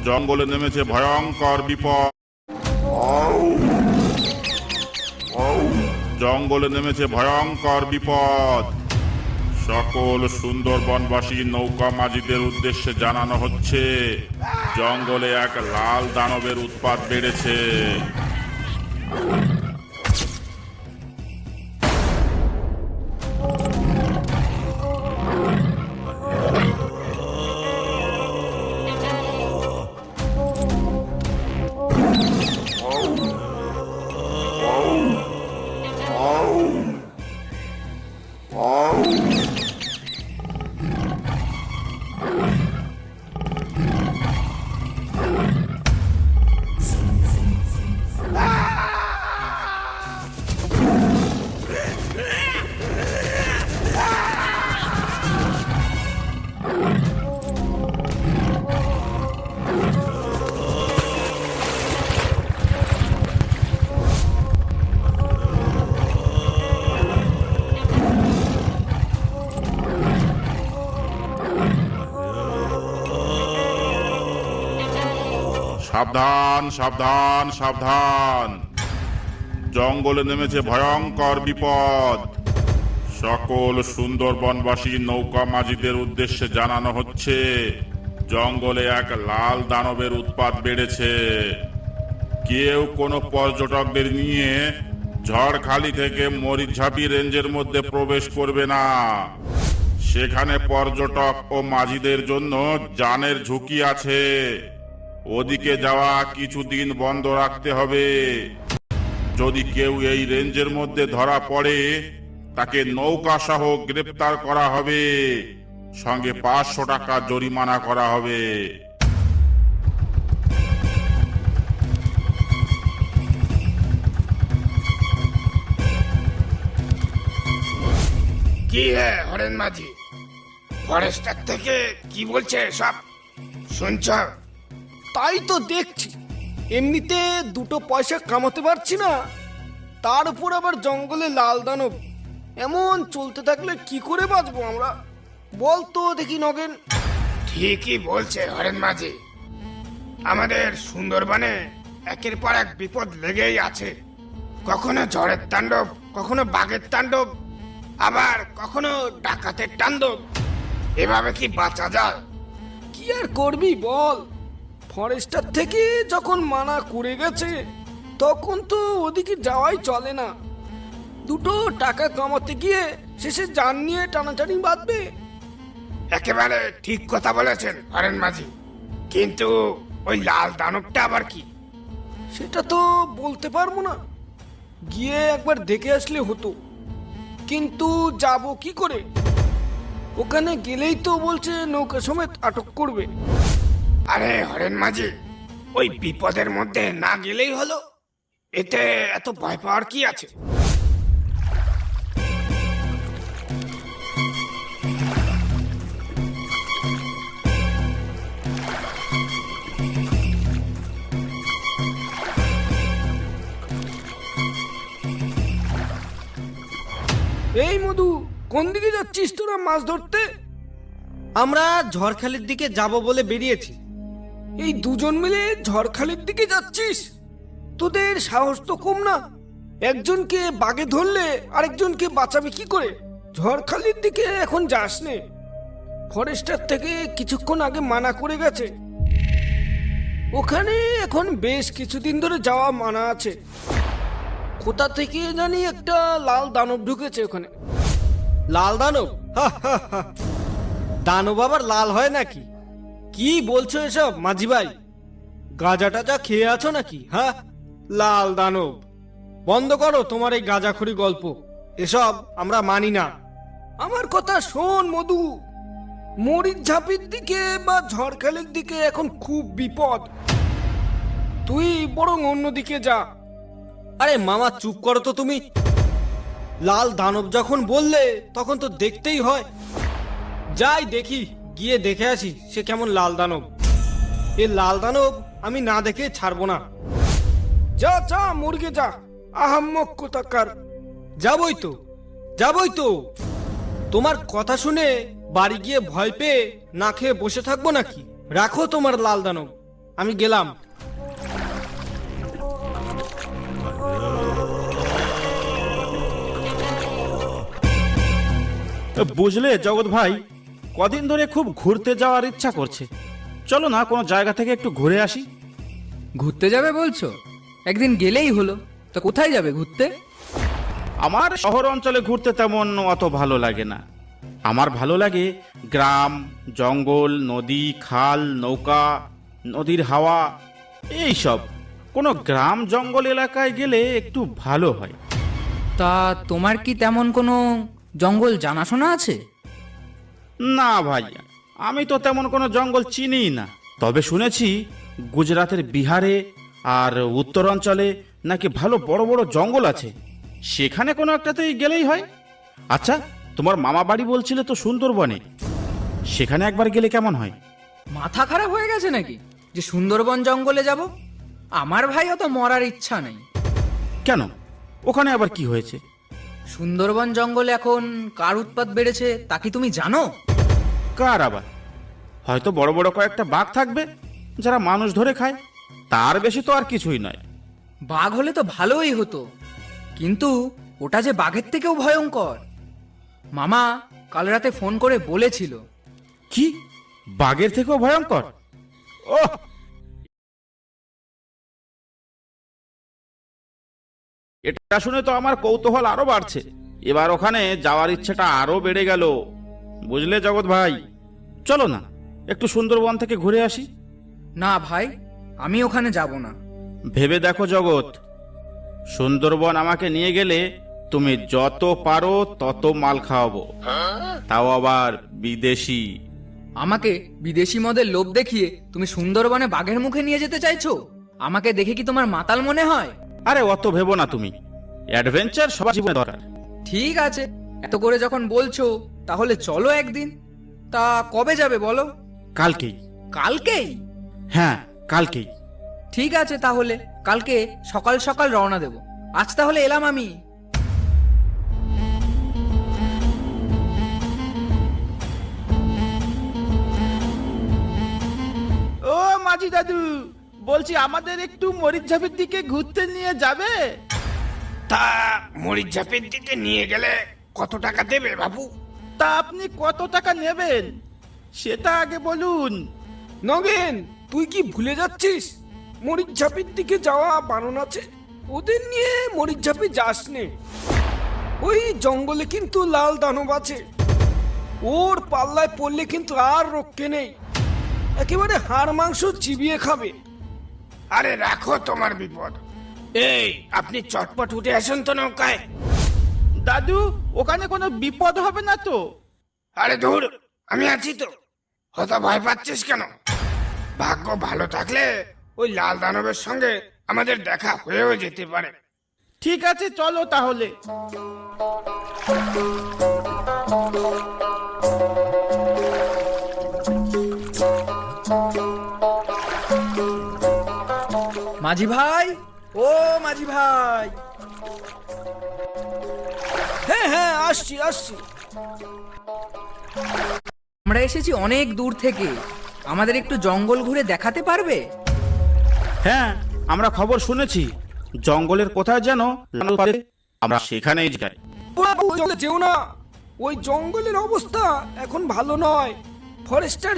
জঙ্গলে নেমেছে ভয়ঙ্কর বিপদ। জঙ্গলে নেমেছে ভয়ঙ্কর বিপদ। সকল সুন্দরবনবাসী নৌকা মাঝিদের উদ্দেশ্যে জানানো হচ্ছে, জঙ্গলে এক লাল দানবের উৎপাত বেড়েছে। সাবধান সাবধান সাবধান, জঙ্গলে নেমেছে ভয়ঙ্কর বিপদ। সকল সুন্দরবনবাসী নৌকা মাঝিদের উদ্দেশ্যে জানানো হচ্ছে, জঙ্গলে এক লাল দানবের উৎপাত বেড়েছে। কেউ কোনো পর্যটকদের নিয়ে ঝড়খালি থেকে মরিচঝাপি রেঞ্জের মধ্যে প্রবেশ করবে না। সেখানে পর্যটক ও মাঝিদের জন্য জানের ঝুঁকি আছে। ওদিকে যাওয়া কিছুদিন বন্ধ রাখতে হবে। যদি কেউ এই রেঞ্জের মধ্যে ধরা পড়ে, তাকে নৌকা সহ গ্রেপ্তার করা হবে, সঙ্গে 500 টাকা জরিমানা করা হবে। কি হে হরেন মাঝি, ফরেস্টার থেকে কি বলছে সব শুনছ? তাই তো দেখছি, এমনিতে দুটো পয়সা কামাতে পারছি না, তার উপর আবার জঙ্গলে লাল দানব। এমন চলতে থাকলে কি করে বাঁচবো আমরা, বল তো দেখি নগেন। ঠিকই বলছে হরেন মাঝি, আমাদের সুন্দরবনে একের পর এক বিপদ লেগেই আছে। কখনো ঝড়ের তাণ্ডব, কখনো বাঘের তাণ্ডব, আবার কখনো ডাকাতের তাণ্ডব। এভাবে কি বাঁচা যায়? কি আর করবি বল, ফরেস্টার থেকে যখন মানা করে গেছে তখন তো ওদিকে যাওয়াই চলে না। দুটো টাকা কামাতে গিয়ে শেষে জান নিয়ে টানাটানি বাঁধবে। একেবারে ঠিক কথা বলেছেন হরেন মাঝি, কিন্তু ওই লাল দানবটা আবার কি? সেটা তো বলতে পারবো না, গিয়ে একবার দেখে আসলে হতো। কিন্তু যাব কি করে? ওখানে গেলেই তো বলছে নৌকা সমেত আটক করবে। আরে হরেন মাঝি, ওই বিপদের মধ্যে না গেলেই হলো, এতে এত ভয় পাওয়ার কি আছে? এই মধু, কোন দিকে যাচ্ছিস তোরা মাছ ধরতে? আমরা ঝড়খালির দিকে যাব বলে বেরিয়েছি। এই দুজন মিলে ঝড়খালির দিকে যাচ্ছিস? তোদের সাহস তো কম না। একজনকে বাগে ধরলে আরেকজনকে বাঁচাবে কি করে? ঝড়খালির দিকে এখন যাস নে, ফরেস্টার থেকে কিছুক্ষণ আগে মানা করে গেছে। ওখানে এখন বেশ কিছুদিন ধরে যাওয়া মানা আছে। কোথা থেকে জানি একটা লাল দানব ঢুকেছে ওখানে। লাল দানব? দানব আবার লাল হয় নাকি? কি বলছো এসব মাঝি ভাই? গাঁজা টাজা খেয়ে আছো নাকি? হ্যাঁ, লাল দানব বন্ধ করো তোমার এই গাঁজাখড়ি গল্প, এসব আমরা মানি না। আমার কথা শোন মধু, মরিচঝাপির দিকে বা ঝড়খালির দিকে এখন খুব বিপদ। তুই বরং অন্যদিকে যা। আরে মামা চুপ করো তো তুমি। লাল দানব যখন বললে তখন তো দেখতেই হয়। যাই দেখি, গিয়ে দেখে আসি সে কেমন লাল দানব। এ লাল দানব আমি না দেখে ছাড়বো না। যা যা মুরগে যা, আহাম্মক কোথাকার। যাবই তো, যাবই তো। তোমার কথা শুনে বাড়ি গিয়ে ভয় পেয়ে না খেয়ে বসে থাকবো নাকি? রাখো তোমার লাল দানব, আমি গেলাম। বুঝলে জগৎ ভাই, কদিন ধরে খুব ঘুরতে যাওয়ার ইচ্ছা করছে। চলো না কোনো জায়গা থেকে একটু ঘুরে আসি। ঘুরতে যাবে বলছো? একদিন গেলেই হলো। তো কোথায় যাবে ঘুরতে? আমার শহর অঞ্চলে ঘুরতে তেমন অত ভালো লাগে না। আমার ভালো লাগে গ্রাম, জঙ্গল, নদী, খাল, নৌকা, নদীর হাওয়া, এই সব। কোনো গ্রাম জঙ্গল এলাকায় গেলে একটু ভালো হয়। তা তোমার কি তেমন কোনো জঙ্গল জানাশোনা আছে? না ভাই, আমি তো তেমন কোনো জঙ্গল চিনিই না। তবে শুনেছি গুজরাটের বিহারে আর উত্তরাঞ্চলে নাকি ভালো বড় বড় জঙ্গল আছে। সেখানে কোনো একটাতেই গেলেই হয়। আচ্ছা, তোমার মামা বাড়ি বলছিলে তো সুন্দরবনে, সেখানে একবার গেলে কেমন হয়? মাথা খারাপ হয়ে গেছে নাকি যে সুন্দরবন জঙ্গলে যাব? আমার ভাই অত মরার ইচ্ছা নেই। কেন, ওখানে আবার কি হয়েছে? সুন্দরবন জঙ্গলে এখন কার উৎপাত বেড়েছে তা কি তুমি জানো? কার আবার? হয়তো বড় বড় কয়েকটা বাঘ থাকবে যারা মানুষ ধরে খায়, তার বেশি তো আর কিছুই নয়। বাঘ হলে তো ভালোই হতো, কিন্তু ওটা যে বাঘের থেকেও ভয়ঙ্কর। মামা কাল রাতে ফোন করে বলেছিল। কি, বাঘের থেকেও ভয়ঙ্কর? ওহ, এটা শুনে তো আমার কৌতূহল আরো বাড়ছে। এবার ওখানে যাওয়ার ইচ্ছেটা আরো বেড়ে গেল। বুঝলে জগৎ ভাই, চলো না একটু সুন্দরবন থেকে ঘুরে আসি। না ভাই, আমি ওখানে যাব না। ভেবে দেখো জগৎ, সুন্দরবন আমাকে নিয়ে গেলে তুমি যত পারো তত মাল খাওয়াবো, তাও আবার বিদেশি। আমাকে বিদেশি মদের লোভ দেখিয়ে তুমি সুন্দরবনে বাঘের মুখে নিয়ে যেতে চাইছো? আমাকে দেখে কি তোমার মাতাল মনে হয়? আরে অত ভেবো না তুমি, অ্যাডভেঞ্চার সবার জীবনে দরকার। ঠিক আছে, এত করে যখন বলছো তাহলে চলো একদিন। তা কবে যাবে বলো? কালকেই। কালকেই? হ্যাঁ, কালকেই। ঠিক আছে, তাহলে কালকে সকাল সকাল রওনা দেব। আজ তাহলে এলাম আমি। ও মাঝি দাদু, বলছি আমাদের একটু মরিচঝাপের দিকে ঘুরতে নিয়ে যাবে? তা মরিচঝাপের দিকে নিয়ে গেলে কত টাকা দেবে বাবু? তা আপনি কত টাকা নেবেন সেটা আগে বলুন। নগেন, তুই কি ভুলে যাচ্ছিস মরিচঝাপির দিকে যাওয়া বারণ আছে? ওদের নিয়ে মরিচঝাপি যাস নে। ওই জঙ্গলে কিন্তু লাল দানব আছে, ওর পাল্লায় পড়লে কিন্তু আর রক্ষে নেই, একেবারে হাড় মাংস চিবিয়ে খাবে। আরে রাখো তোমার বিপদ। এই, আপনি চটপট উঠে আসুন তো নৌকায়। দাদু, ওখানে কোনো বিপদ হবে না তো? আরে ধুর, আমি আছি তো। হয়তো ভয় পাচ্ছিস কেন? ভাগ্য ভালো থাকলে ওই লাল দানবের সঙ্গে আমাদের দেখা হয়েও যেতে পারে। ঠিক আছে, চলো তাহলে। মাঝি ভাই, ও মাঝি ভাই। হ্যাঁ হ্যাঁ, আসছি আসছি। আমরা এসেছি অনেক দূর থেকে, আমাদের একটু জঙ্গল ঘুরে দেখাতে পারবে? হ্যাঁ, আমরা খবর শুনেছি জঙ্গলের কোথায় যেন আমরা সেখানেই যাই। বাবু, ওই জঙ্গলে যেও না, ওই জঙ্গলের অবস্থা এখন ভালো নয়। ফরেস্টার